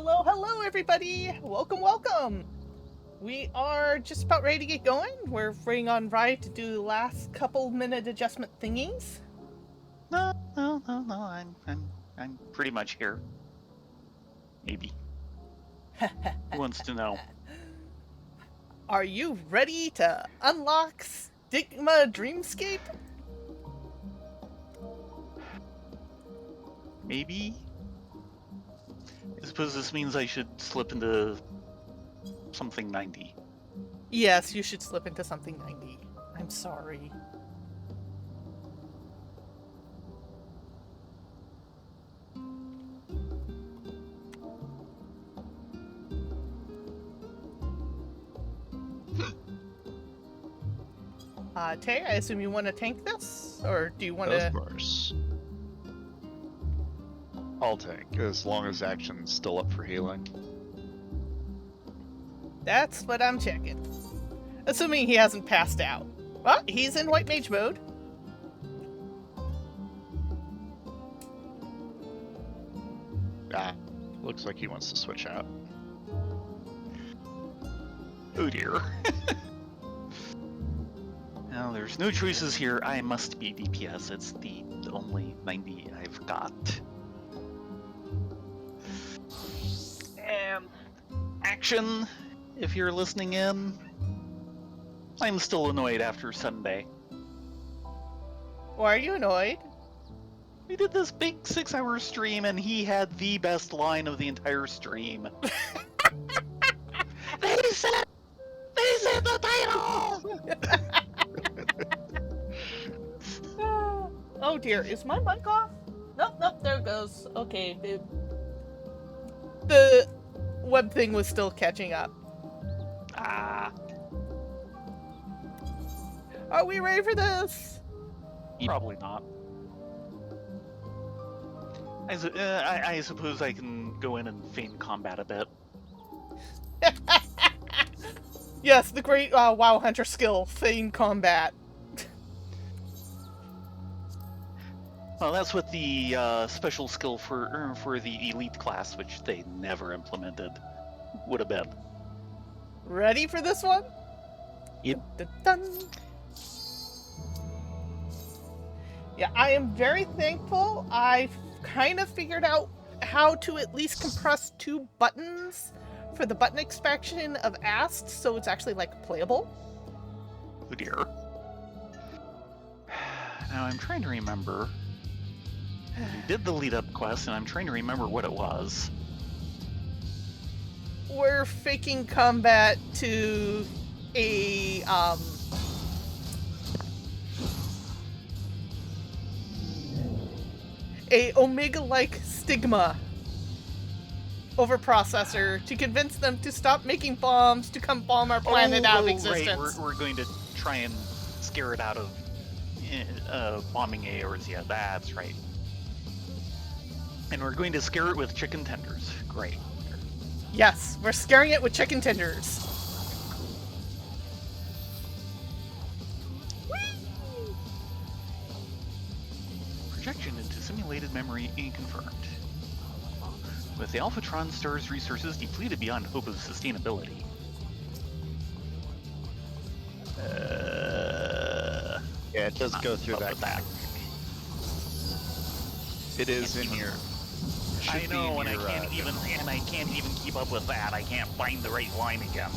Hello, hello, everybody! Welcome, welcome! We are just about ready to get going. We're waiting on Rye to do the last couple minute adjustment thingies. No. I'm pretty much here. Maybe. Who wants to know? Are you ready to unlock Stigma Dreamscape? Maybe? I suppose this means I should slip into something 90. Yes, you should slip into something 90. I'm sorry. Tay, I assume you want to tank this? Or do you want to... Of course. I'll tank, as long as action's still up for healing. That's what I'm checking. Assuming he hasn't passed out. Well, he's in white mage mode. Ah, looks like he wants to switch out. Oh dear. Now, there's no choices here. I must be DPS. It's the only 90 I've got. And action, if you're listening in. I'm still annoyed after Sunday. Why are you annoyed? We did this big 6-hour stream and he had the best line of the entire stream. They said the title! Oh dear, is my mic off? Nope, there it goes. Okay, the web thing was still catching up. Ah, Are we ready for this? probably not. I suppose I can go in and feign combat a bit. Yes, the great WoW Hunter skill, feign combat. Well, that's what the special skill for the elite class, which they never implemented, would have been. Ready for this one? Yep. Dun, dun, dun. Yeah, I am very thankful. I've kind of figured out how to at least compress 2 buttons for the button expansion of Ast, so it's actually like playable. Oh dear. Now I'm trying to remember. We did the lead-up quest, and I'm trying to remember what it was. We're faking combat to a Omega-like stigma over processor to convince them to stop making bombs to come bomb our planet out of existence. Right. We're going to try and scare it out of bombing AOs. Yeah, that's right. And we're going to scare it with chicken tenders. Great. Yes, we're scaring it with chicken tenders. Whee! Projection into simulated memory confirmed. With the Alphatron star's resources depleted beyond hope of sustainability. Yeah, it does go through that. That. It is in your... I know, and I can't even keep up with that. I can't find the right line again.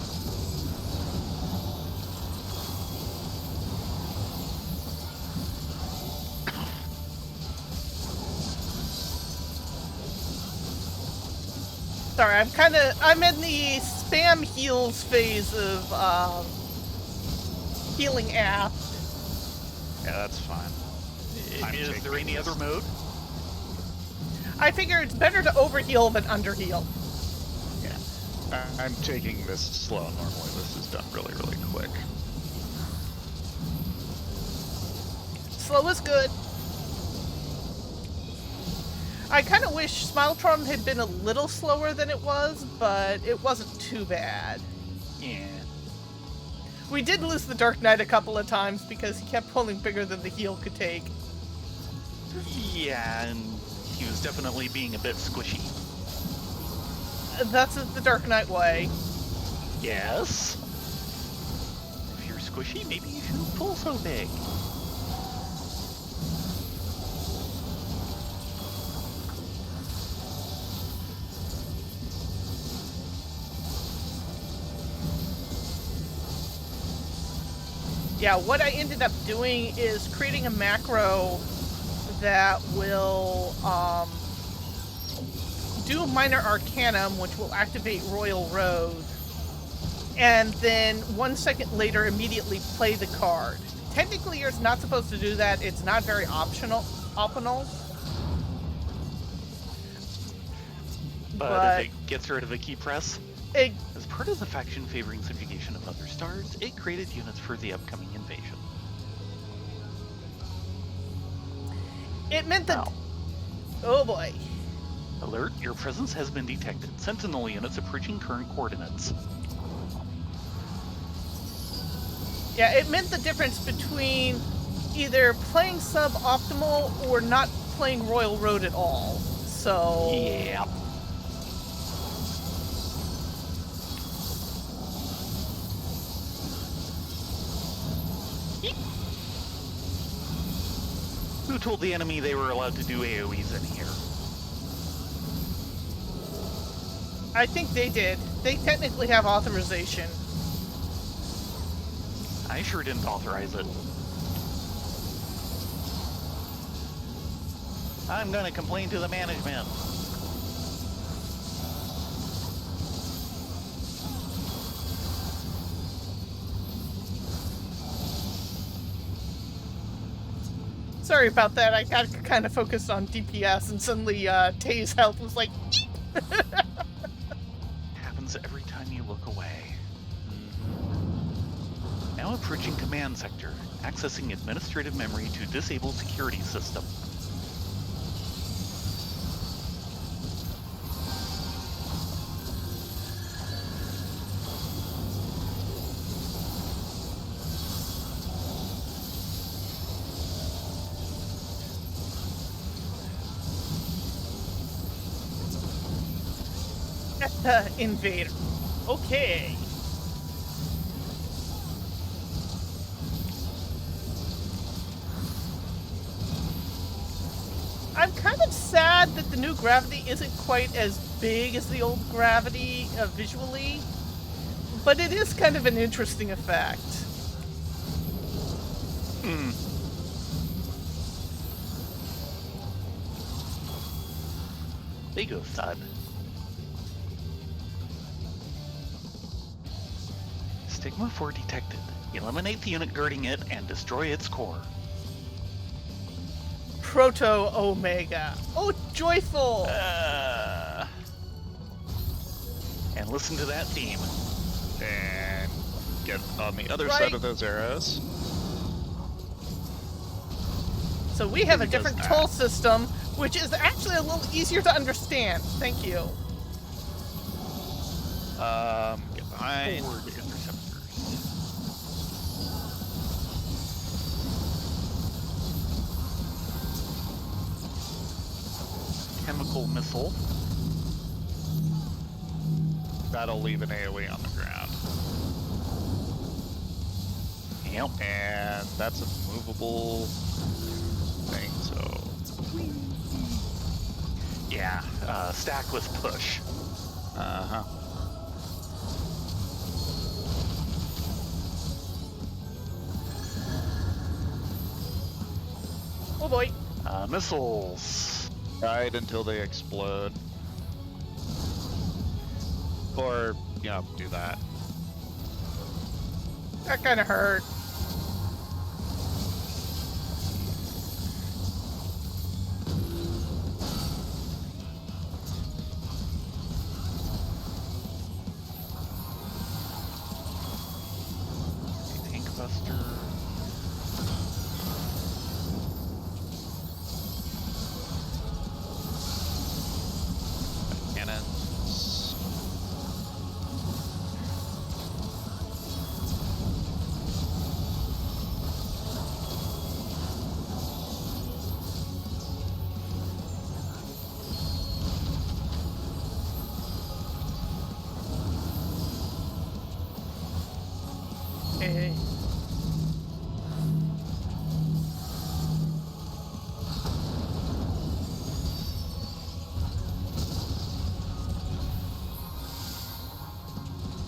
Sorry, I'm in the spam heals phase of healing app. Yeah, that's fine. Is there any other mode? I figure it's better to overheal than underheal. Yeah. I'm taking this slow normally. This is done really, really quick. Slow is good. I kind of wish Smiletron had been a little slower than it was, but it wasn't too bad. Yeah. We did lose the Dark Knight a couple of times because he kept pulling bigger than the heal could take. Yeah, and he was definitely being a bit squishy. That's the Dark Knight way. Yes. If you're squishy, maybe you shouldn't pull so big. Yeah, what I ended up doing is creating a macro that will do Minor Arcanum, which will activate Royal Road, and then 1 second later immediately play the card. Technically, you're not supposed to do that. It's not very optional. But if it gets rid of a key press, it, as part of the faction favoring subjugation of other stars, it created units for the upcoming invasion. it meant that... Now, oh boy. alert, your presence has been detected. Sentinel units approaching current coordinates. Yeah, it meant the difference between either playing suboptimal or not playing Royal Road at all. So... yeah. Who told the enemy they were allowed to do AoEs in here? I think they did. They technically have authorization. I sure didn't authorize it. I'm gonna complain to the management. Sorry about that. I got kind of focused on DPS, and suddenly Tay's health was like... Happens every time you look away. Now approaching command sector, accessing administrative memory to disable security system. Invader. Okay. I'm kind of sad that the new gravity isn't quite as big as the old gravity visually, but it is kind of an interesting effect. They go thud. Stigma 4 detected. Eliminate the unit guarding it and destroy its core. Proto Omega. Oh, joyful! And listen to that theme. And get on the other Right. side of those arrows. So we have a Who does different that? toll system, which is actually a little easier to understand. Thank you. Get behind. Forward interceptors. Chemical missile. That'll leave an AoE on the ground. Yep. And that's a movable thing, so... Yeah. Stack with push. Uh-huh. Oh boy. Missiles. Ride until they explode. Or, do that. That kind of hurt. Tank buster. Cannons. Okay.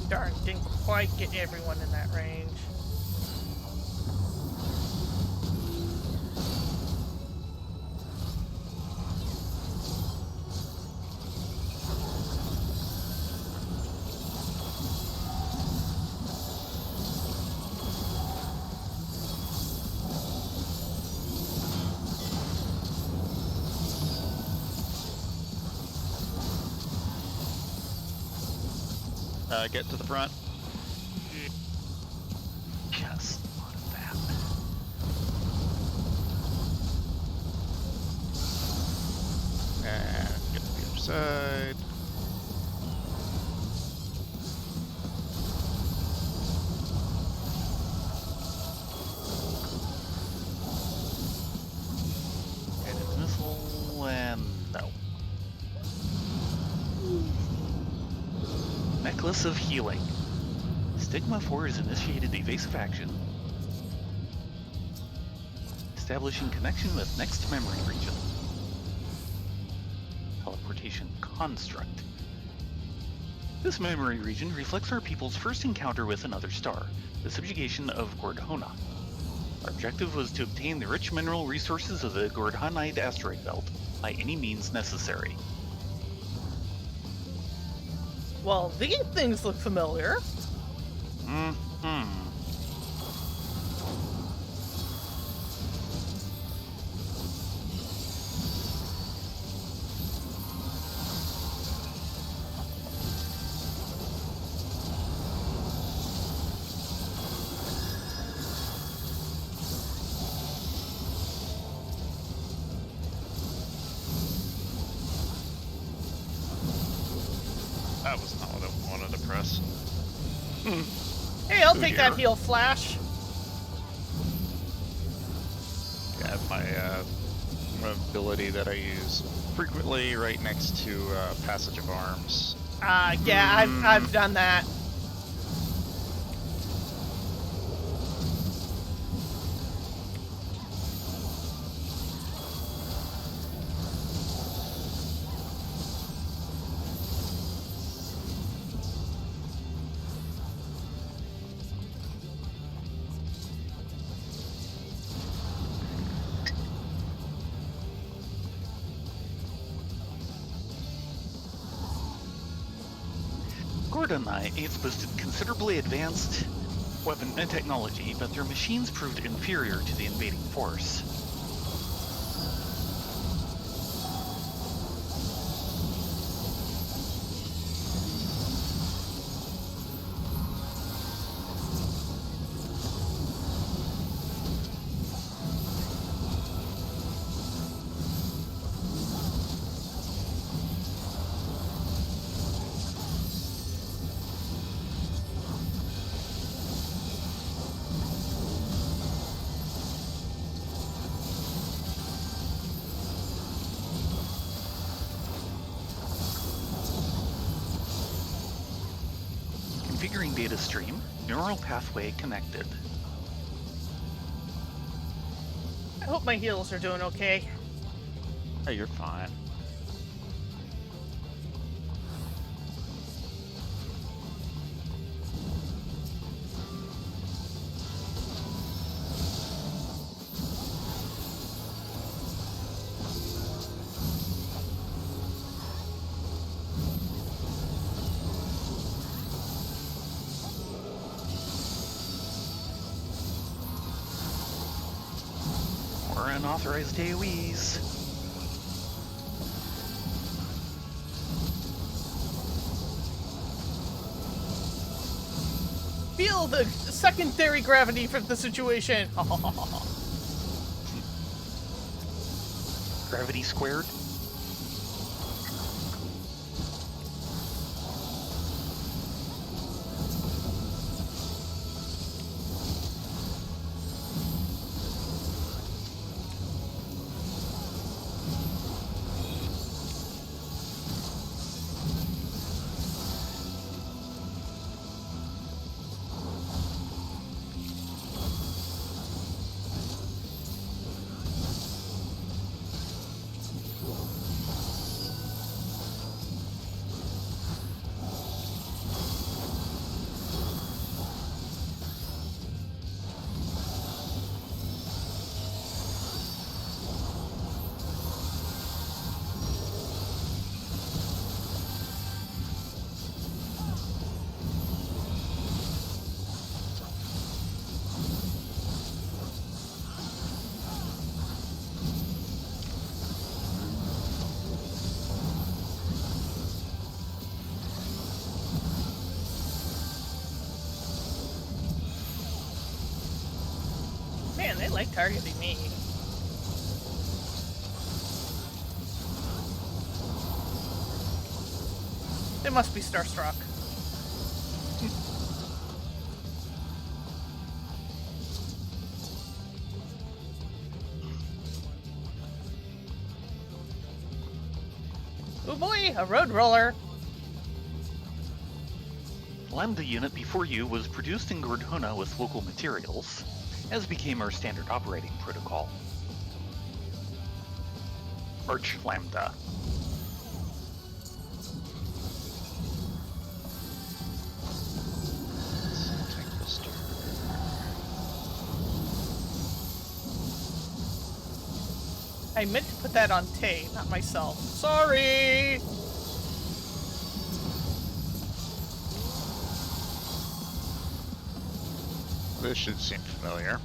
Darn, didn't quite get everyone in that range. Get to the front. Just thought of that. And get to the other side. Guided missile, and no. Necklace of Healing. Stigma 4 has initiated evasive action. Establishing connection with next memory region. Teleportation construct. This memory region reflects our people's first encounter with another star, the subjugation of Gordhona. Our objective was to obtain the rich mineral resources of the Gordhanite asteroid belt by any means necessary. Well, these things look familiar. That was not what I wanted to press. Hey, I'll Oh, take dear. that heal flash. Yeah, my ability that I use frequently right next to Passage of Arms. Yeah, I've done that. Gordhonites boasted considerably advanced weapon and technology, but their machines proved inferior to the invading force. Configuring data stream, neural pathway connected. I hope my heals are doing okay. Oh, you're fine. Or unauthorized AoEs. Feel the secondary gravity from the situation. Gravity squared. like targeting me. They must be starstruck. Oh boy, a road roller. Lambda unit before you was produced in Gordhona with local materials, as became our standard operating protocol. Arch Lambda. Take this turn. I meant to put that on Tay, not myself. Sorry! This should seem familiar.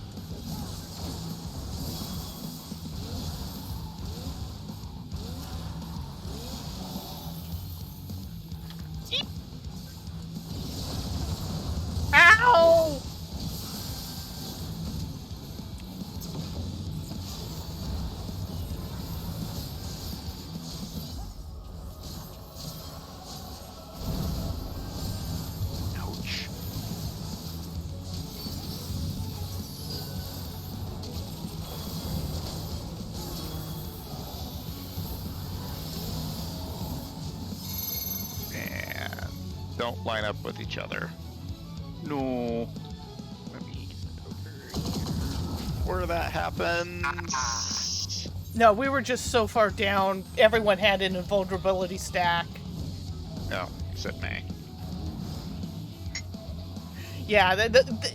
Ow! Ouch. And don't line up with each other. No. Let me get over here. Before that happens. No, we were just so far down, everyone had an invulnerability stack. No, except me. Yeah, the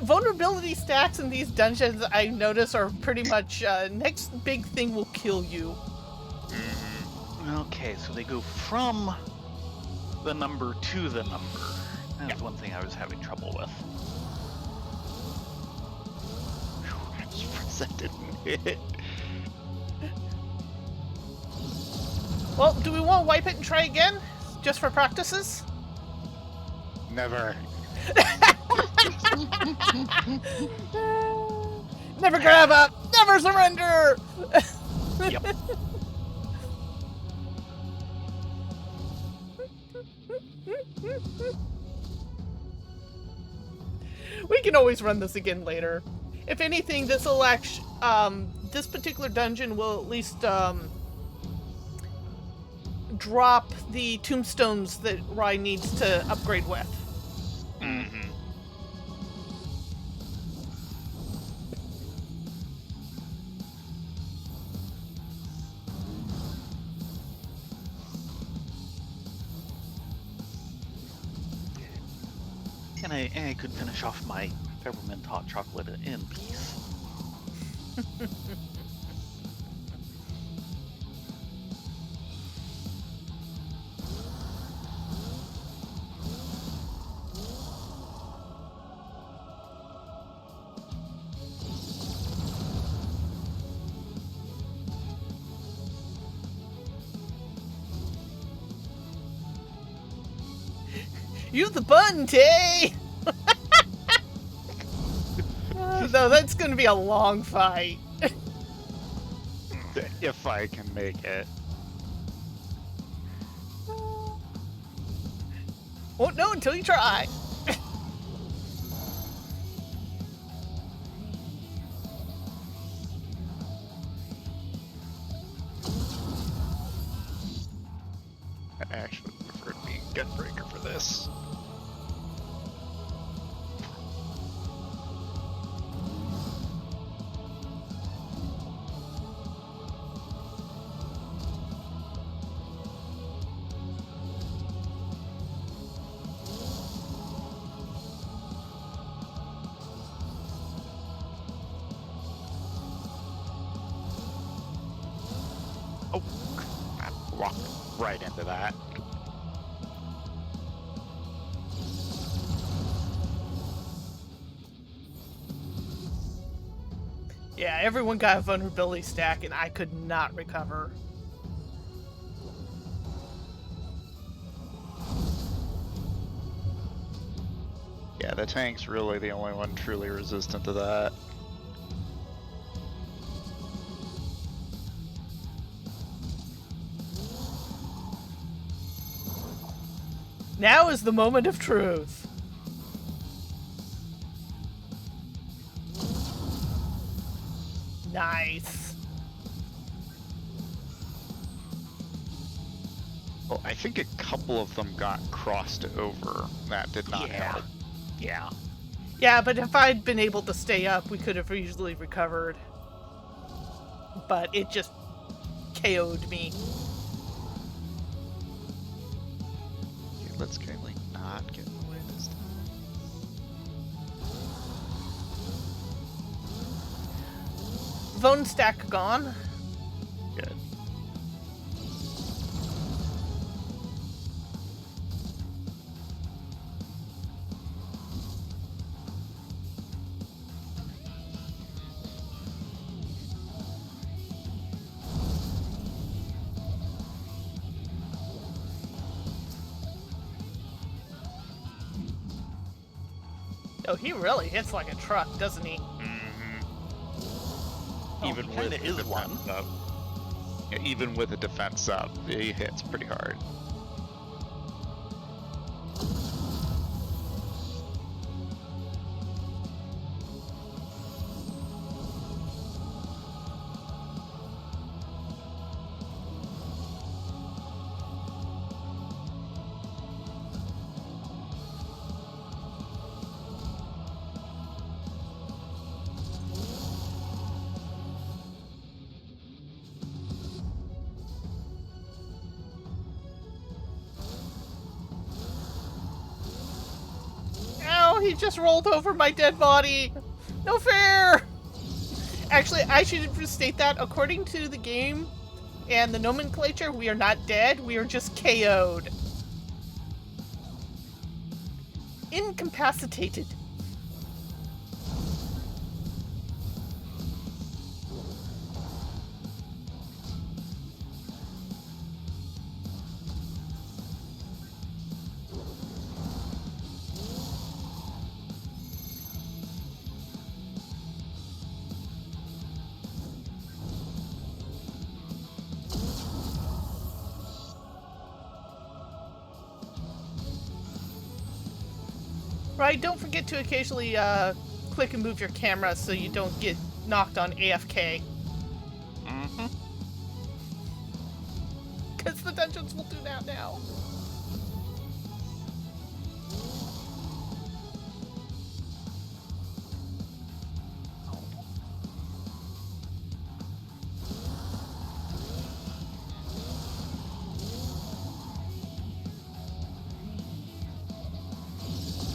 vulnerability stacks in these dungeons, I notice, are pretty much, next big thing will kill you. Okay, so they go from the number to the number. That's one thing I was having trouble with. I just pressed that didn't hit. Well, do we want to wipe it and try again? Just for practices? Never. Never grab up! Never surrender! Yep. We can always run this again later. If anything, this will this particular dungeon will at least drop the tombstones that Rye needs to upgrade with. Mm-hmm. And I could finish off my peppermint hot chocolate in peace. Use the button, Tay! Though that's gonna be a long fight. If I can make it. Won't know until you try. I actually prefer being Gunbreaker for this. Oh, I walked right into that. Yeah, everyone got a vulnerability stack and I could not recover. Yeah, the tank's really the only one truly resistant to that. Now is the moment of truth. Nice. Well, I think a couple of them got crossed over. That did not help. Yeah. Yeah, but if I'd been able to stay up, we could have easily recovered. But it just KO'd me. Okay, let's kindly not get in the way this time. Bone stack gone. Good. Oh, he really hits like a truck, doesn't he? Oh, Even he with kinda the is defense one. up. Yeah, even with a defense up, he hits pretty hard. Ow, he just rolled over my dead body. No fair. Actually, I should state that according to the game and the nomenclature, we are not dead, we are just KO'd. Incapacitated. Right, don't forget to occasionally click and move your camera so you don't get knocked on AFK. Mm-hmm. Because the dungeons will do that now.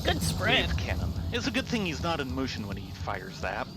Good sprint. Wave cannon. It's a good thing he's not in motion when he fires that.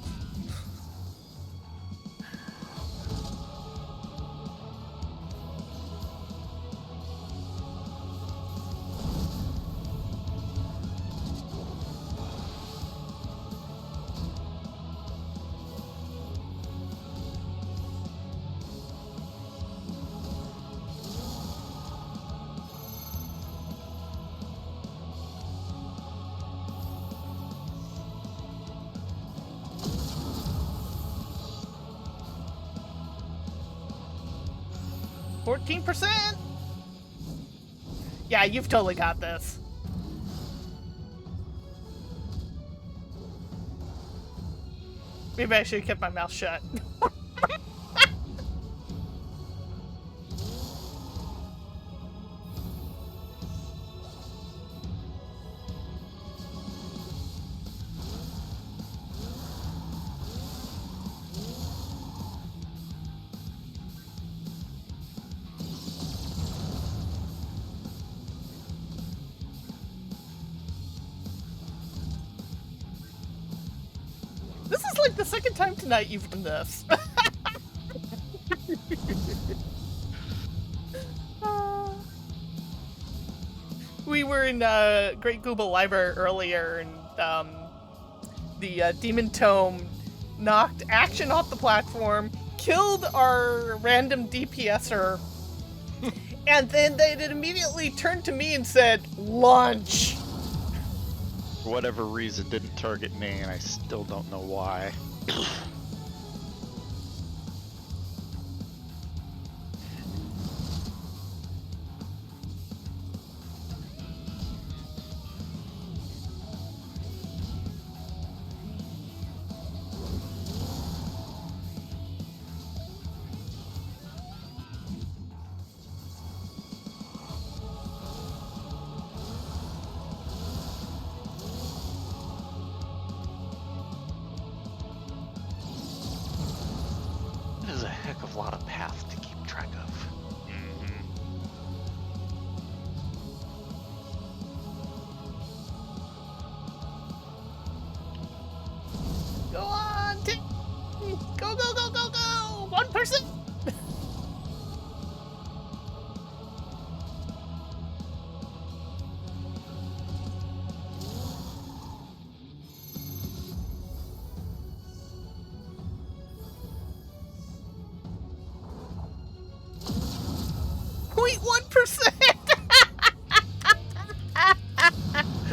%. Yeah, you've totally got this. Maybe I should have kept my mouth shut. This is like the second time tonight you've done this. We were in Great Google Library earlier, and the Demon Tome knocked Action off the platform, killed our random DPSer, and then they immediately turned to me and said, "Lunch." For whatever reason, didn't target me, and I still don't know why.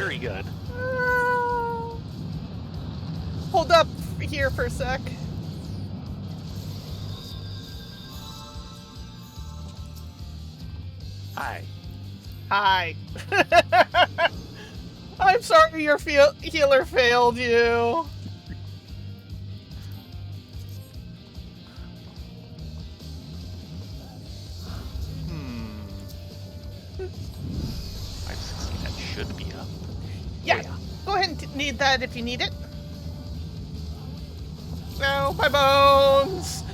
Very good. Hold up here for a sec. Hi. Hi. I'm sorry your healer failed you. Hmm. 560, that should be up. Yeah, Oh, yeah. go ahead and need that if you need it. No, my bones.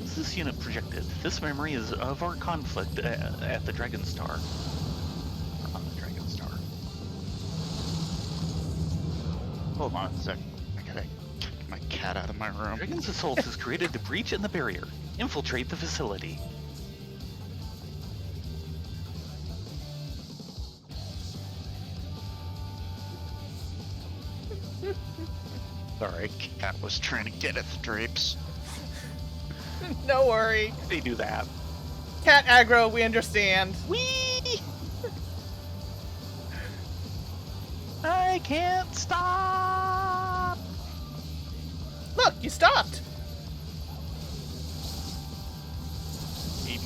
This unit projected. This memory is of our conflict at the Dragon Star. On the Dragon Star. Hold on a sec. I gotta kick my cat out of my room. Dragon's assault has created a breach in the barrier. Infiltrate the facility. Sorry, cat was trying to get at the drapes. No worry. They do that. Cat aggro, we understand. Whee! I can't stop! Look, you stopped. Maybe.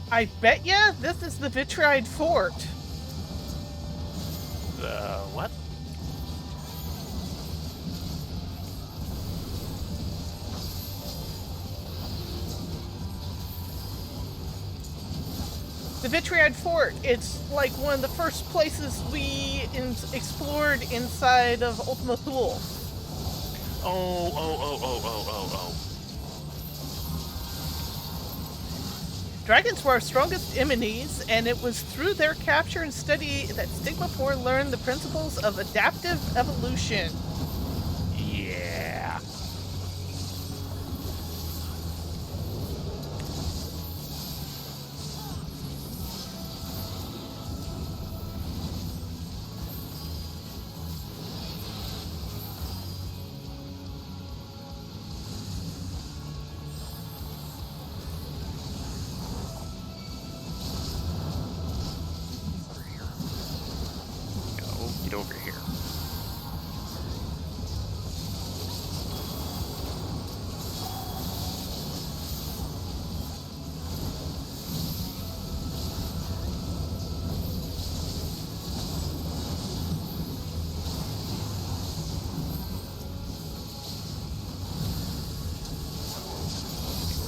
I bet ya this is the Vitriide Fort. What? The Vitriide Fort. It's like one of the first places we explored inside of Ultima Thule. Oh. Dragons were our strongest enemies, and it was through their capture and study that Stigma 4 learned the principles of adaptive evolution. Yeah. Go, get over here.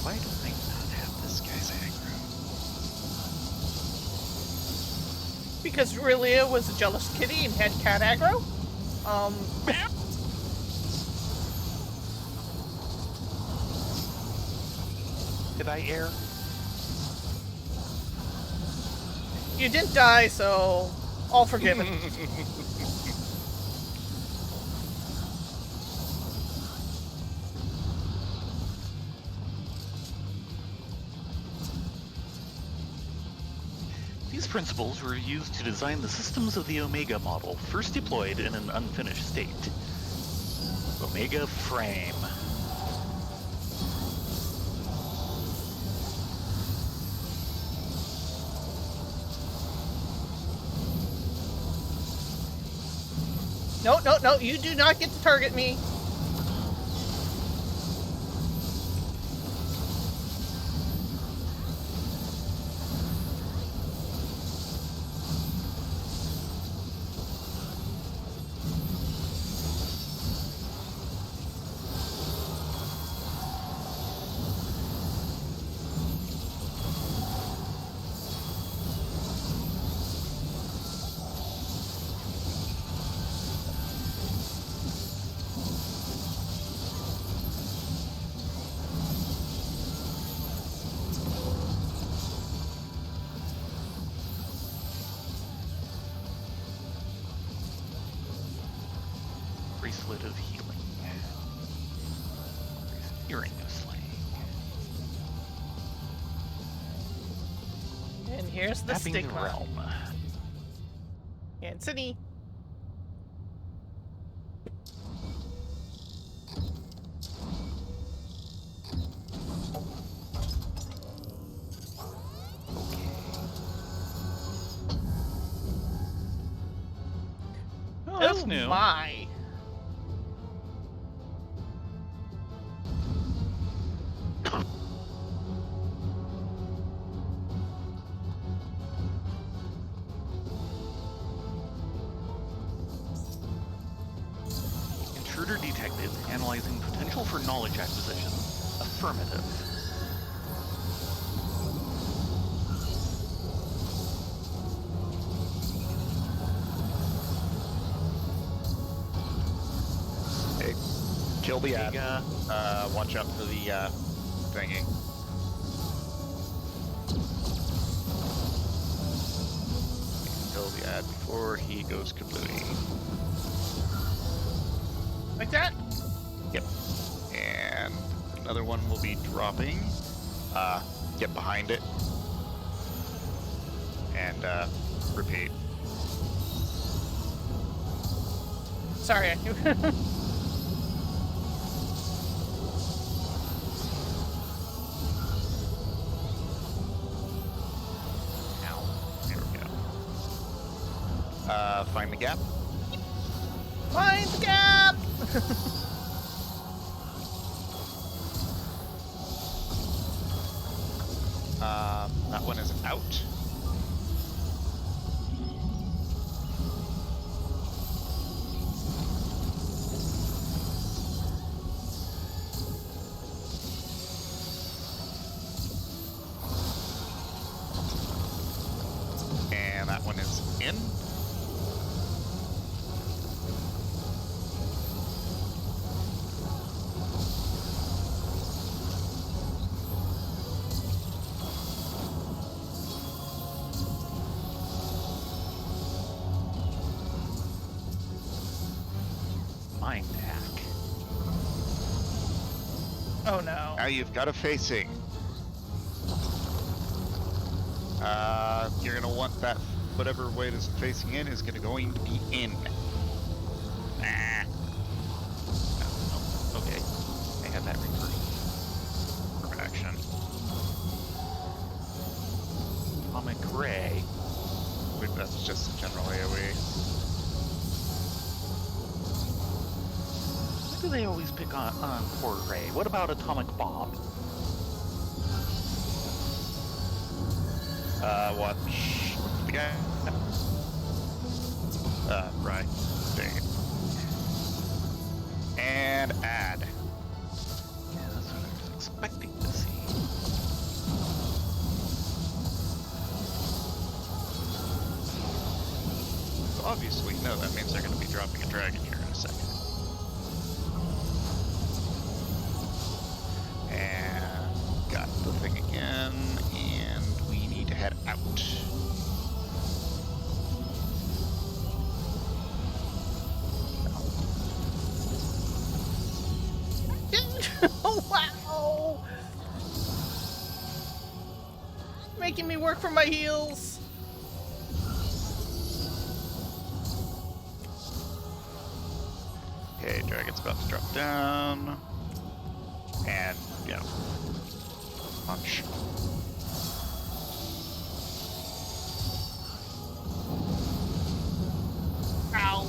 Why do I not have this guy's aggro? Because Rylea was a jealous kitty and had cat aggro. Did I err? You didn't die, so all forgiven. These principles were used to design the systems of the Omega model, first deployed in an unfinished state. Omega Frame. No, you do not get to target me. droplet of healing. Hearing of slaying. And here's the Mapping the stigma. realm. And City. Oh, that's Oh new. my. Intruder detected. Analyzing potential for knowledge acquisition. Affirmative. Hey, kill the ad. Big, Watch out for the thingy. Kill the ad before he goes kablooey. Like that? Yep. And another one will be dropping. Get behind it. And repeat. Sorry. Ow. There we go. Find the gap. Find the gap! That one is out. And that one is in. mind hack. Oh no. Now you've got a facing. You're gonna want that, whatever way this is facing in is going to be in. Ah. Oh, okay. I had that reversed. Action. Atomic ray. Wait, that's just a general AoE. Why do they always pick on core ray? What about atomic bomb? Watch the guy. Right. Dang it. And add. Yeah, that's what I was expecting to see. So obviously, no, that means they're going to be dropping a dragon here in a second. And got the thing again, and we need to head out. Oh, wow! Making me work for my heels. Okay, dragon's about to drop down. And, yeah. Punch. Ow.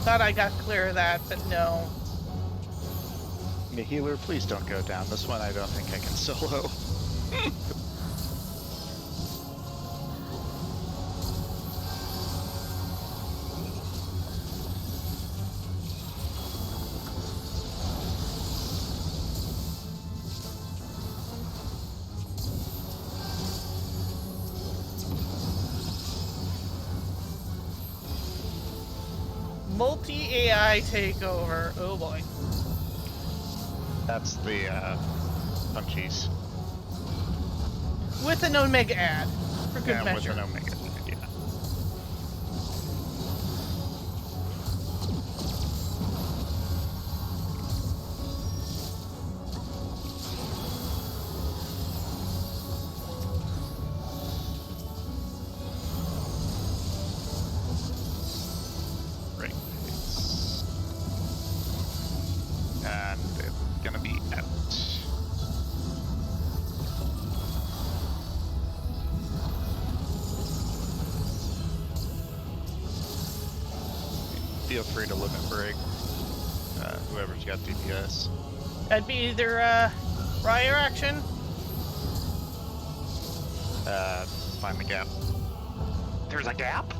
Thought I got clear of that, but no. The healer, please don't go down. This one I don't think I can solo. Multi-AI takeover. Oh boy. That's the punchies. With an Omega ad, for good Yeah, measure. with an omega, yeah. feel free to limit break. Whoever's got DPS. That'd be either Rylea or Action. Find the gap. There's a gap?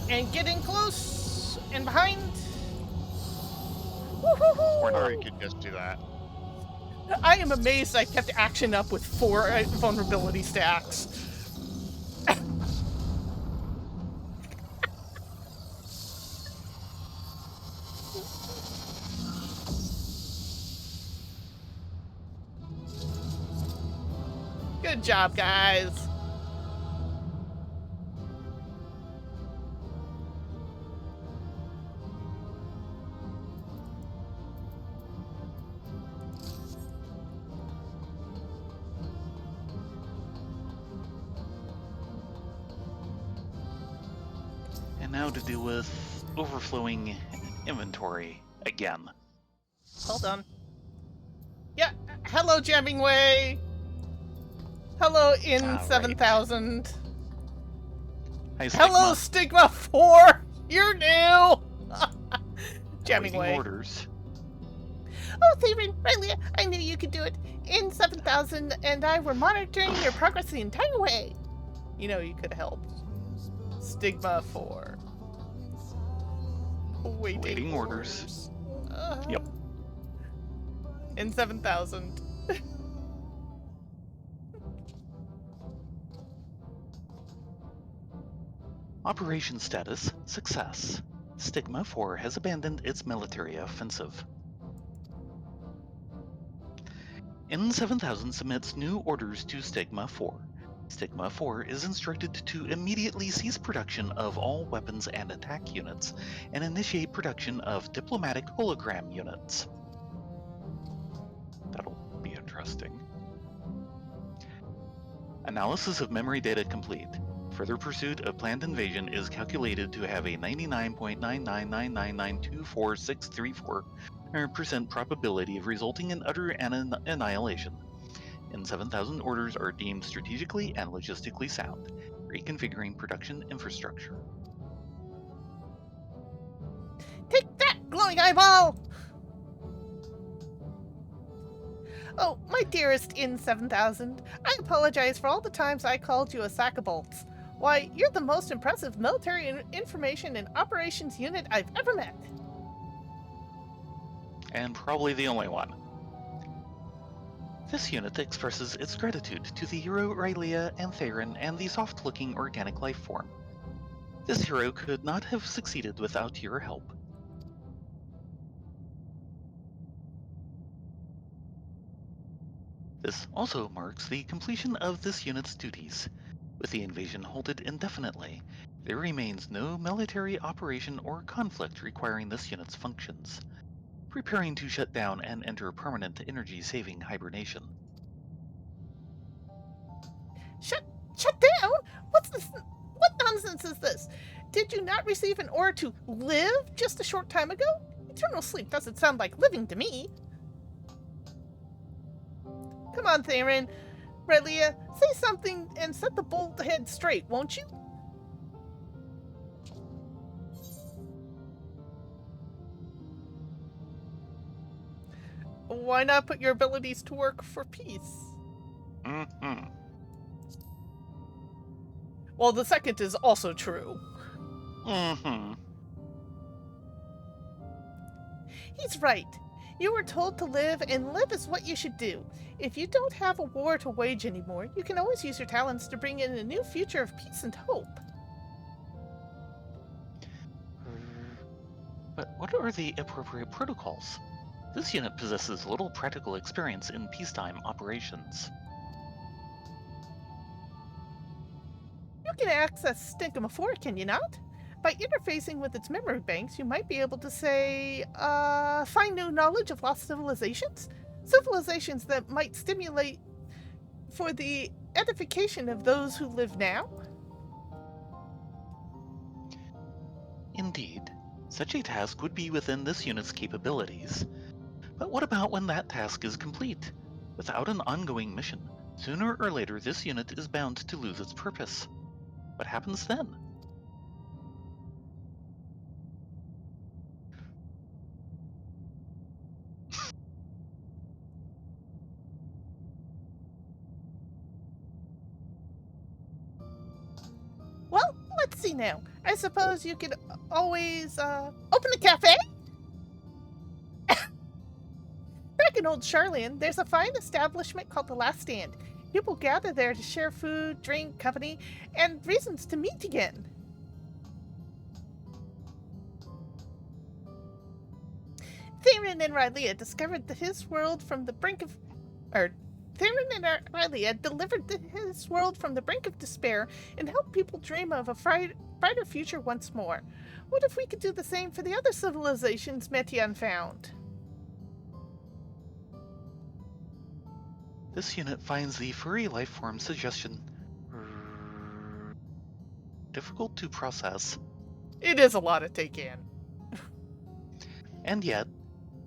And getting close and behind. Or you could just do that. I am amazed I kept Action up with 4 vulnerability stacks. Good job, guys. And now to deal with overflowing inventory again. Hold on. Yeah, hello, Jamming Way. Hello, in Right. 7000. Hi, Hello, Stigma 4. You're new. Jamming Awaiting Way. orders. Oh, Thayrin, Rylea, I knew you could do it. In 7000 and I were monitoring your progress the entire way. You know, you could help. Stigma 4. Awaiting orders. Yep. In 7000. Operation status, success. Stigma 4 has abandoned its military offensive. N7000 submits new orders to Stigma 4. Stigma 4 is instructed to immediately cease production of all weapons and attack units, and initiate production of diplomatic hologram units. That'll be interesting. Analysis of memory data complete. Further pursuit of planned invasion is calculated to have a 99.999924634% probability of resulting in utter annihilation. N7000 orders are deemed strategically and logistically sound, reconfiguring production infrastructure. Take that, glowing eyeball! Oh, my dearest in 7000, I apologize for all the times I called you a sack of bolts. Why, you're the most impressive military information and operations unit I've ever met. And probably the only one. This unit expresses its gratitude to the hero Rylea and Thayrin and the soft-looking organic life form. This hero could not have succeeded without your help. This also marks the completion of this unit's duties. With the invasion halted indefinitely, there remains no military operation or conflict requiring this unit's functions. Preparing to shut down and enter permanent energy-saving hibernation. Shut down? What's this? What nonsense is this? Did you not receive an order to live just a short time ago? Eternal sleep doesn't sound like living to me. Come on, Thayrin. Rylea, say something and set the bolt head straight, won't you? Why not put your abilities to work for peace? Mm-hmm. Well, the second is also true. Mm-hmm. He's right. You were told to live, and live is what you should do. If you don't have a war to wage anymore, you can always use your talents to bring in a new future of peace and hope. But what are the appropriate protocols? This unit possesses little practical experience in peacetime operations. You can access Stigma 4, can you not? By interfacing with its memory banks, you might be able to say, find new knowledge of lost civilizations? Civilizations that might stimulate for the edification of those who live now? Indeed, such a task would be within this unit's capabilities. But what about when that task is complete? Without an ongoing mission, sooner or later this unit is bound to lose its purpose. What happens then? busy now. I suppose you could always, open a cafe? Back in Old Charlian, there's a fine establishment called The Last Stand. People gather there to share food, drink, company, and reasons to meet again. Thayrin and Rylea discovered his world from the brink of... Thayrin and Rylea delivered his world from the brink of despair and helped people dream of a brighter future once more. What if we could do the same for the other civilizations Meteion found? This unit finds the furry life form suggestion difficult to process. It is a lot to take in. And yet,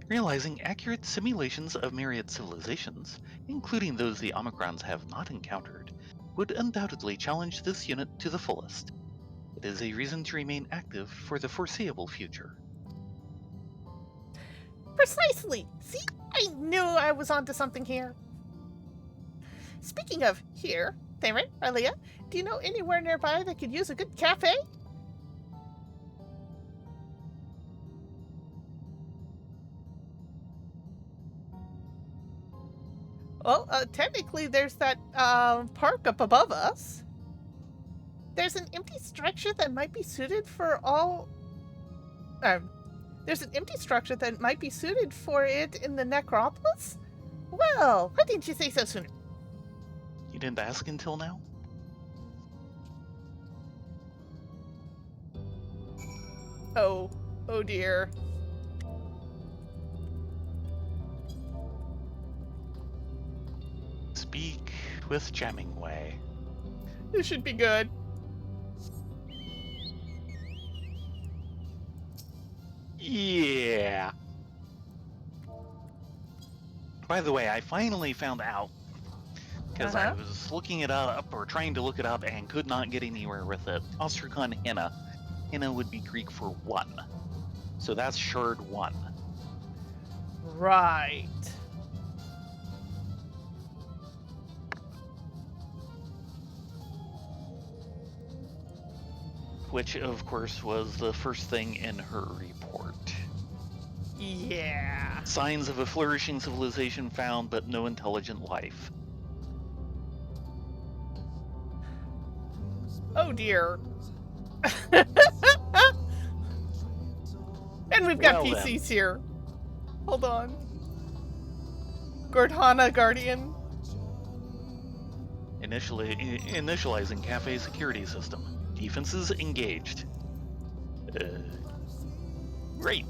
realizing accurate simulations of myriad civilizations, including those the Omicrons have not encountered, would undoubtedly challenge this unit to the fullest. It is a reason to remain active for the foreseeable future. Precisely! See? I knew I was onto something here. Speaking of here, Thayrin, Rylea, do you know anywhere nearby that could use a good cafe? Well, technically there's that park up above us. There's an empty structure that might be suited for all... there's an empty structure that might be suited for it in the necropolis? Well, why didn't you say so sooner? You didn't ask until now? Oh dear. Speak with jamming way. This should be good. Yeah. By the way, I finally found out, because I was looking it up, or trying to look it up, and could not get anywhere with it. Ostracon Henna. Henna would be Greek for 1. So that's shard 1. Right. Which, of course, was the first thing in her report. Yeah. Signs of a flourishing civilization found, but no intelligent life. Oh dear. And we've got Well, PCs here. Hold on. Gordhana Guardian. Initializing cafe security system. Defenses engaged. Great.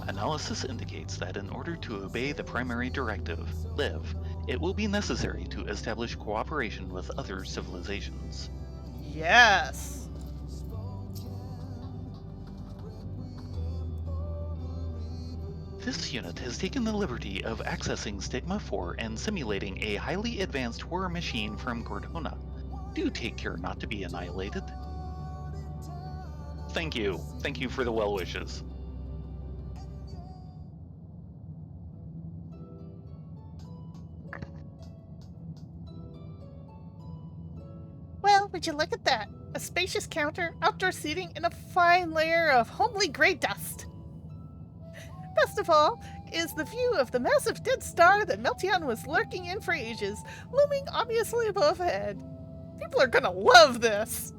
Analysis indicates that in order to obey the primary directive, live, it will be necessary to establish cooperation with other civilizations. Yes. This unit has taken the liberty of accessing Stigma 4 and simulating a highly advanced war machine from Gordhona. Do take care not to be annihilated. Thank you. Thank you for the well wishes. Well, would you look at that? A spacious counter, outdoor seating, and a fine layer of homely gray dust. Best of all is the view of the massive dead star that Meteion was lurking in for ages, looming obviously above head. People are gonna love this.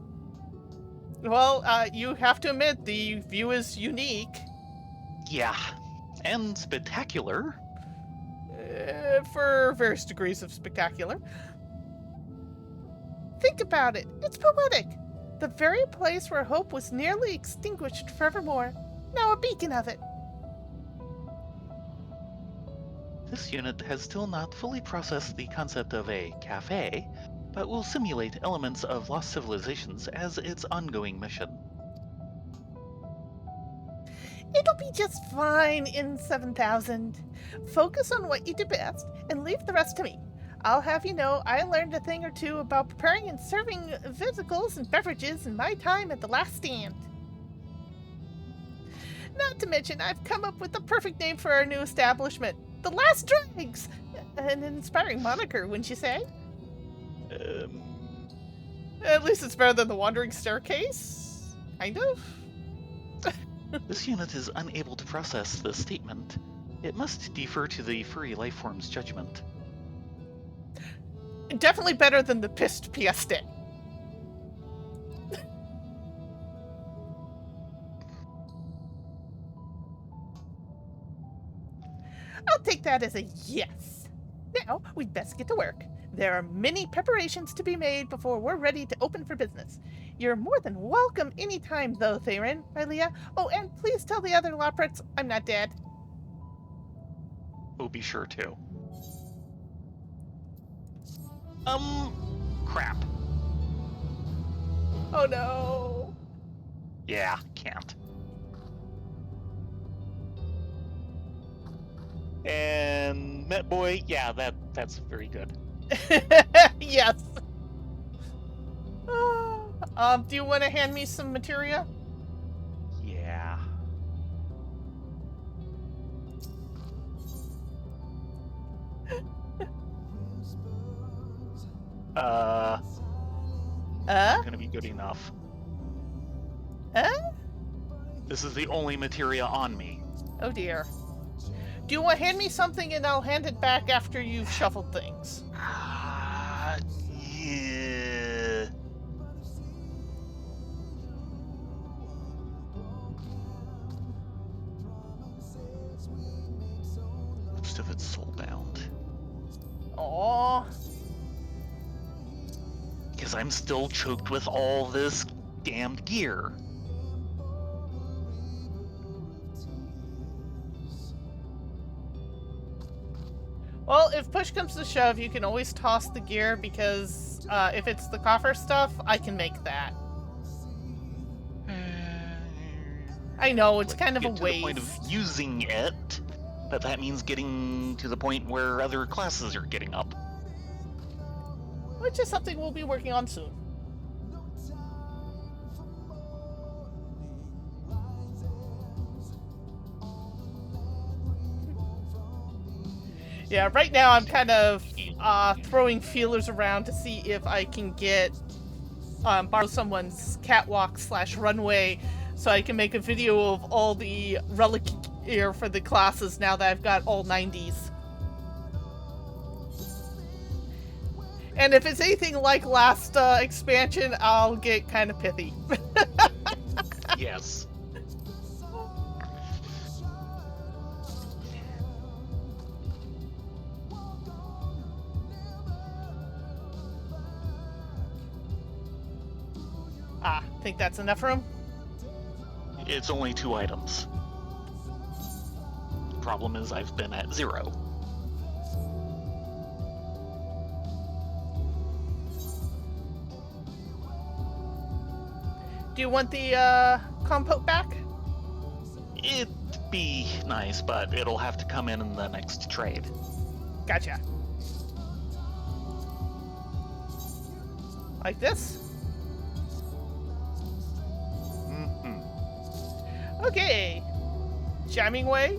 Well, you have to admit the view is unique. Yeah, and spectacular. For various degrees of spectacular. Think about it. It's poetic. The very place where hope was nearly extinguished forevermore. Now a beacon of it. This unit has still not fully processed the concept of a cafe, but will simulate elements of lost civilizations as its ongoing mission. It'll be just fine in 7000. Focus on what you do best and leave the rest to me. I'll have you know I learned a thing or two about preparing and serving physicals and beverages in my time at the Last Stand. Not to mention, I've come up with the perfect name for our new establishment. The Last Dregs! An inspiring moniker, wouldn't you say? At least it's better than the wandering staircase. Kind of. This unit is unable to process this statement. It must defer to the furry lifeform's judgment. Definitely better than the pissed Pieste. I'll take that as a yes. Now, we'd best get to work. There are many preparations to be made before we're ready to open for business. You're more than welcome anytime, though, Thayrin, Rylea. Oh, and please tell the other Loprets I'm not dead. Oh, be sure to. Crap. Oh no. Yeah, can't. And Met Boy, yeah, that's very good. Yes. Do you want to hand me some materia? Yeah. Not gonna be good enough. This is the only materia on me. Oh dear. Do you want to hand me something and I'll hand it back after you've shuffled things? Yeah. Most of it's soulbound. Aww. Because I'm still choked with all this damned gear. Well, if push comes to shove, you can always toss the gear because if it's the coffer stuff, I can make that. I know, it's kind of a Get to the point of waste. using it, but that means getting to the point where other classes are getting up. Which is something we'll be working on soon. Yeah, right now I'm kind of throwing feelers around to see if I can borrow someone's catwalk/runway so I can make a video of all the relic gear for the classes now that I've got all 90s. And if it's anything like last expansion, I'll get kind of pithy. Yes. Think that's enough room? It's only 2 items. Problem is I've been at 0. Do you want the compote back? It'd be nice, but it'll have to come in the next trade. Gotcha. Like this? Okay. Jamming way?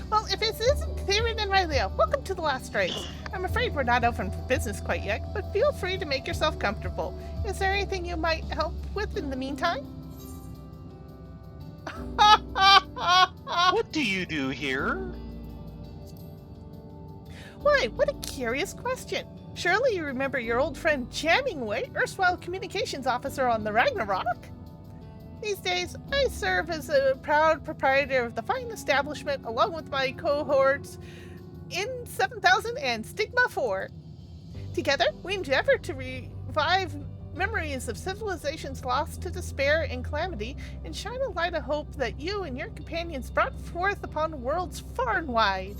Well, if this isn't Thayrin and Rylea, welcome to the last race. I'm afraid we're not open for business quite yet, but feel free to make yourself comfortable. Is there anything you might help with in the meantime? What do you do here? Why, what a curious question. Surely you remember your old friend Jammingway, erstwhile communications officer on the Ragnarok? These days, I serve as a proud proprietor of the fine establishment along with my cohorts in 7000 and Stigma 4. Together, we endeavor to revive memories of civilizations lost to despair and calamity and shine a light of hope that you and your companions brought forth upon worlds far and wide.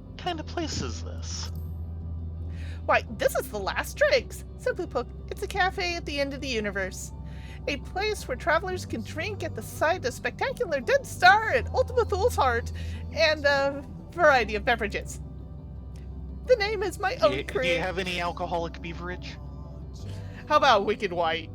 What kind of place is this? Why, this is the Last Dregs. Simply put, it's a cafe at the end of the universe. A place where travelers can drink at the sight of spectacular Dead Star and Ultima Thule's Heart, and a variety of beverages. The name is my own Do you creation. have any alcoholic beverage? How about Wicked White?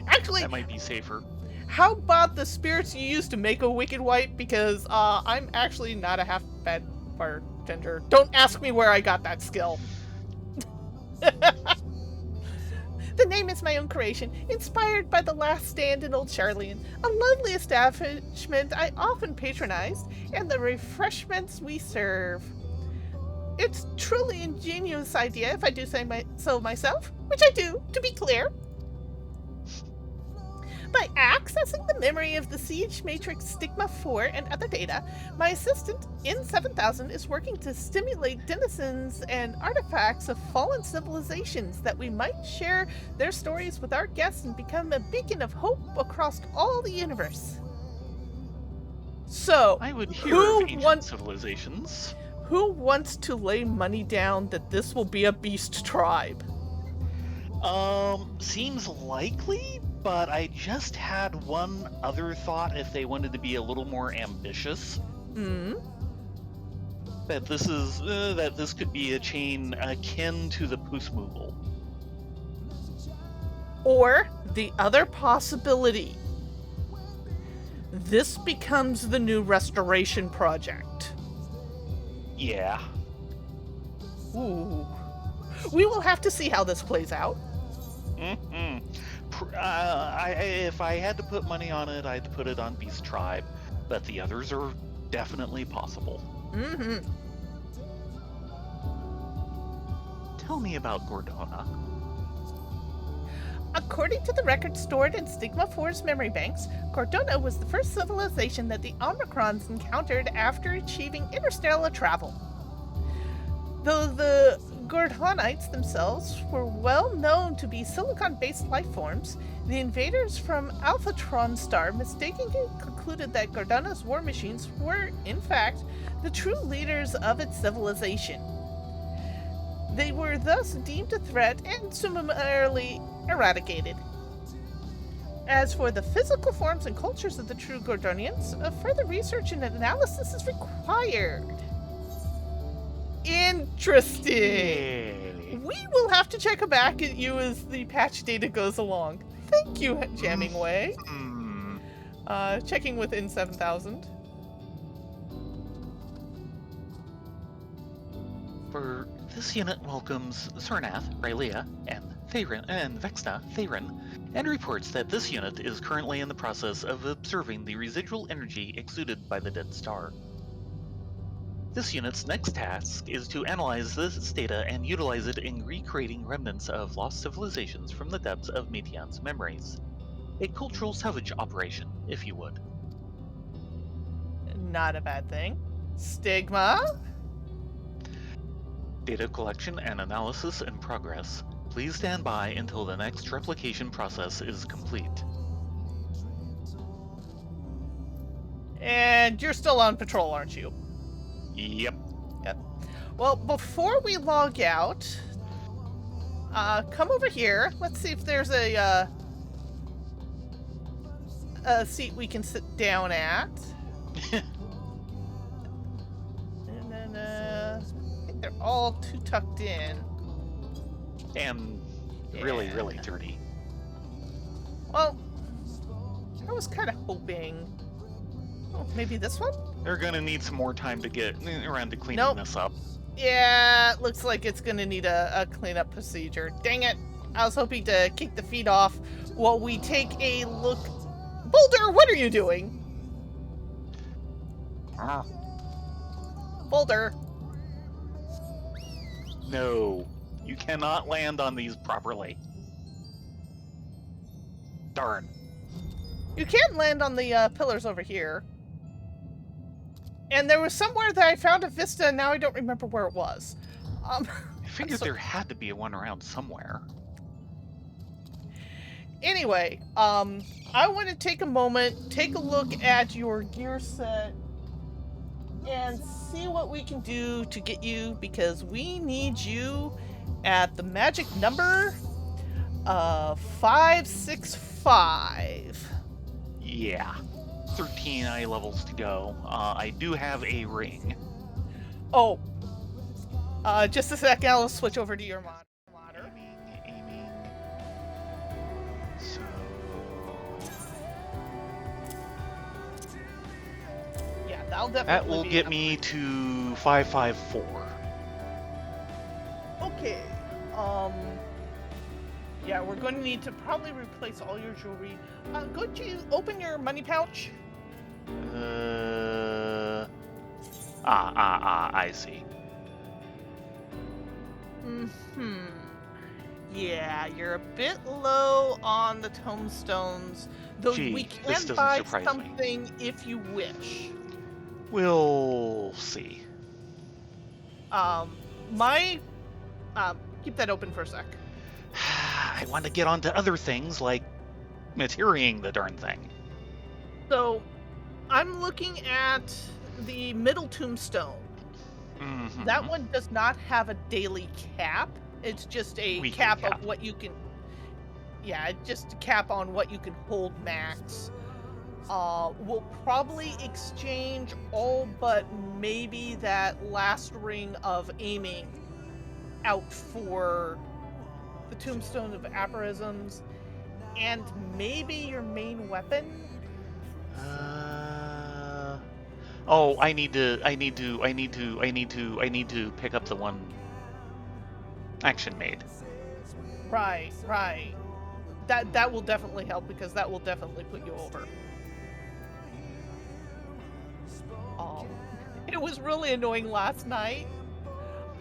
Actually, That might be safer. how about the spirits you use to make a Wicked White? Because I'm actually not a half bad part. Ginger. Don't ask me where I got that skill. The name is my own creation, inspired by the Last Stand in Old Charlian, a lovely establishment I often patronized, and the refreshments we serve. It's truly ingenious idea, if I do say so myself, which I do, to be clear. By accessing the memory of the Siege Matrix Stigma 4 and other data, my assistant in 7000 is working to stimulate denizens and artifacts of fallen civilizations that we might share their stories with our guests and become a beacon of hope across all the universe. So, I would hear of ancient wants civilizations. who wants to lay money down that this will be a beast tribe? Seems likely, but I just had one other thought if they wanted to be a little more ambitious. That this could be a chain akin to the Pusmugel. Or the other possibility, this becomes the new restoration project. Yeah. Ooh. We will have to see how this plays out. If I had to put money on it, I'd put it on Beast Tribe, but the others are definitely possible. Tell me about Gordona. According to the records stored in Stigma 4's memory banks, Gordona was the first civilization that the Omicrons encountered after achieving interstellar travel. Though the Gordonites themselves were well known to be silicon-based life forms, the invaders from Alphatron Star mistakenly concluded that Gordona's war machines were, in fact, the true leaders of its civilization. They were thus deemed a threat and summarily eradicated. As for the physical forms and cultures of the true Gordonians, further research and analysis is required. Interesting. Yay. We will have to check back at you as the patch data goes along. Thank you, Jammingway. Checking with N7000. For this unit welcomes Sornath, Rylea, and Thayrin, and Vexna, Thayrin, and reports that this unit is currently in the process of observing the residual energy exuded by the dead star. This unit's next task is to analyze this data and utilize it in recreating remnants of lost civilizations from the depths of Meteon's memories. A cultural salvage operation, if you would. Not a bad thing. Stigma? Data collection and analysis in progress. Please stand by until the next replication process is complete. And you're still on patrol, aren't you? Yep. Well, before we log out, come over here. Let's see if there's a seat we can sit down at. And then, I think they're all too tucked in. And really, really dirty. Well, I was kind of hoping. Oh, maybe this one? They're gonna need some more time to get around to cleaning this up. Yeah, it looks like it's gonna need a cleanup procedure. Dang it! I was hoping to kick the feet off while we take a look. Boulder, what are you doing? Boulder. No, you cannot land on these properly. Darn. You can land on the pillars over here. And there was somewhere that I found a vista, and now I don't remember where it was. I figured there had to be one around somewhere. Anyway, I want to take a moment, take a look at your gear set, and see what we can do to get you, because we need you at the magic number 565. Yeah. 13 eye levels to go. I do have a ring. Oh. Just a sec, I'll switch over to your modder. Aiming. So... Yeah, I'll That definitely will be get enough. me to 554. Okay. Yeah, we're going to need to probably replace all your jewelry. Could you open your money pouch? I see. Hmm. Yeah, you're a bit low on the tombstones, though we Gee, this can doesn't buy surprise me. something if you wish. We'll see. My keep that open for a sec. I want to get on to other things like materialing the darn thing. So, I'm looking at the middle tombstone. That Mm-hmm. one does not have a daily cap. It's just a Weekly cap cap. of what you can. Yeah, it's just a cap on what you can hold max. We'll probably exchange all but maybe that last ring of aiming out for the Tombstone of Aphorisms and maybe your main weapon. Oh, I need to pick up the one action made. Right, right. That will definitely help because that will definitely put you over. Um, it was really annoying last night.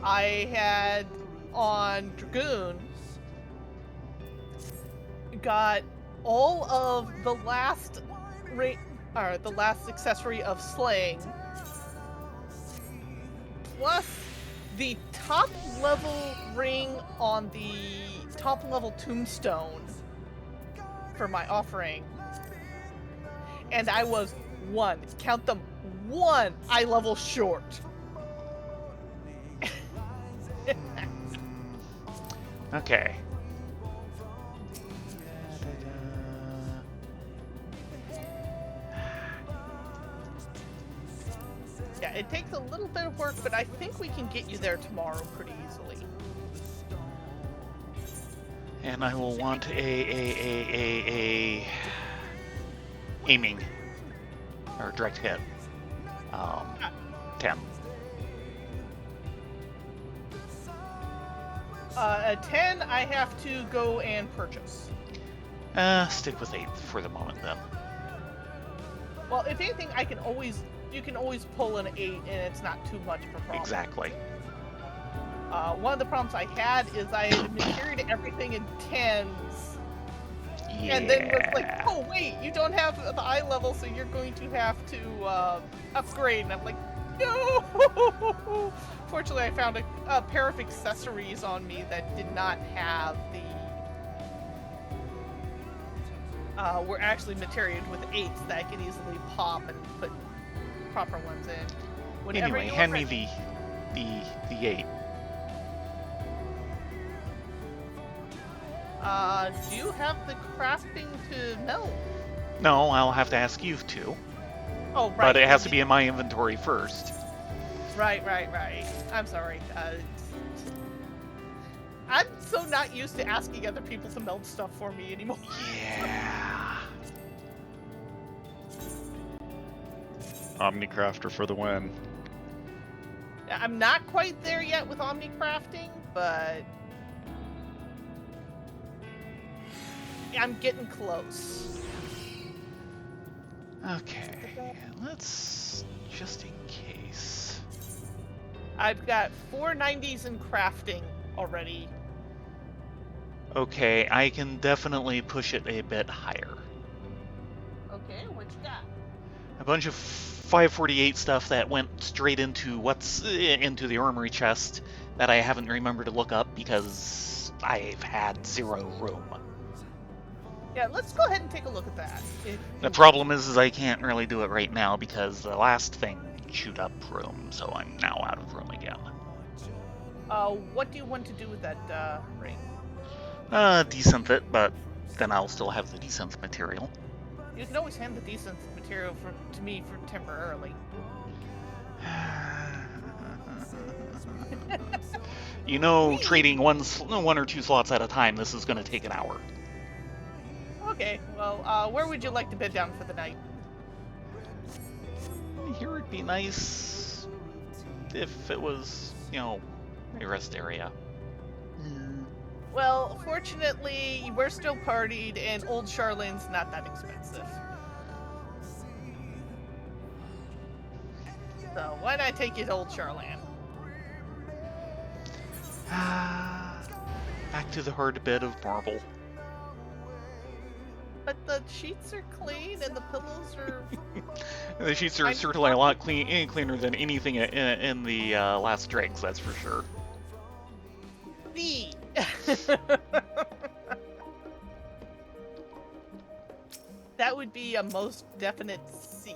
I had on Dragoon got all of the last the last accessory of slaying, plus the top level ring on the top level tombstone for my offering, and I was count them, one eye level short. Okay. Yeah, it takes a little bit of work, but I think we can get you there tomorrow pretty easily. And I will want a aiming or direct hit. 10. A 10 I have to go and purchase. Stick with 8 for the moment then. Well, if anything, you can always pull an 8 and it's not too much of a problem. Exactly. One of the problems I had is I had materied everything in 10s. Yeah. And then was like, oh wait, you don't have the eye level, so you're going to have to upgrade. And I'm like, no! Fortunately, I found a pair of accessories on me that did not have the... were actually materied with 8s that I can easily pop and put proper ones in. Whenever Anyway, you're hand ready. me the 8. Do you have the crafting to melt? No, I'll have to ask you to. Oh, right. But it has to be in my inventory first. Right. I'm sorry. I'm so not used to asking other people to meld stuff for me anymore. Yeah. Omnicrafter for the win. I'm not quite there yet with Omnicrafting, but I'm getting close. Okay, let's just in case. I've got 490s in crafting already. Okay, I can definitely push it a bit higher. Okay, what you got? A bunch of 548 stuff that went straight into into the armory chest that I haven't remembered to look up because I've had 0 room. Yeah, let's go ahead and take a look at that. The problem is I can't really do it right now because the last thing chewed up room, so I'm now out of room again. What do you want to do with that ring? Desynth it, but then I'll still have the desynth material. You can always hand the decent material to me for temporarily. You know, trading one or two slots at a time, this is going to take an hour. Okay, well, where would you like to bed down for the night? Here would be nice if it was, a rest area. Well, fortunately, we're still partied, and Old Charlene's not that expensive. So why not take you to Old Charlene? Back to the hard bed of marble. But the sheets are clean, and the pillows are... The sheets are certainly a lot cleaner than anything in the last dregs, that's for sure. B. That would be a most definite C.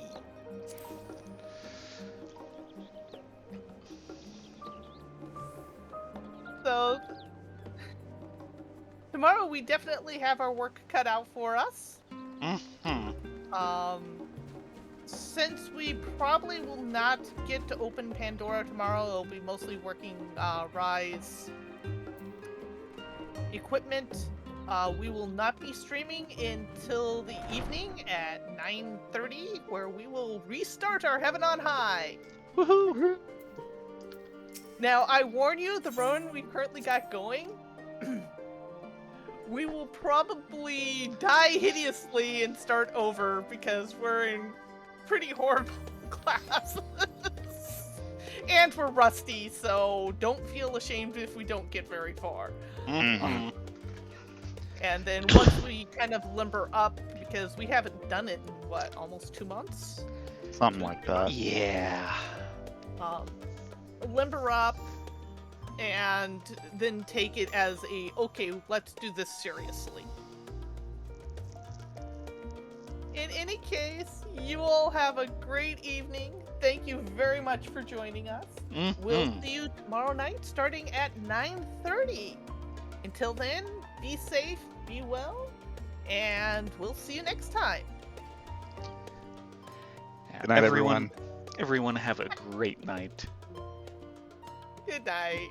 So, tomorrow we definitely have our work cut out for us. Since we probably will not get to open Pandora tomorrow, it'll be mostly working Rise equipment. We will not be streaming until the evening at 9:30, where we will restart our Heaven on High. Woohoo! Now, I warn you, the run we've currently got going, we will probably die hideously and start over because we're in pretty horrible classes. And we're rusty, so don't feel ashamed if we don't get very far. Mm-hmm. And then once we kind of limber up, because we haven't done it in, what, almost 2 months? Something like that. Yeah. Limber up, and then take it as okay, let's do this seriously. In any case, you all have a great evening. Thank you very much for joining us. We'll see you tomorrow night starting at 9:30. Until then, be safe, be well, and we'll see you next time. Good night, everyone. Everyone have a great night. Good night.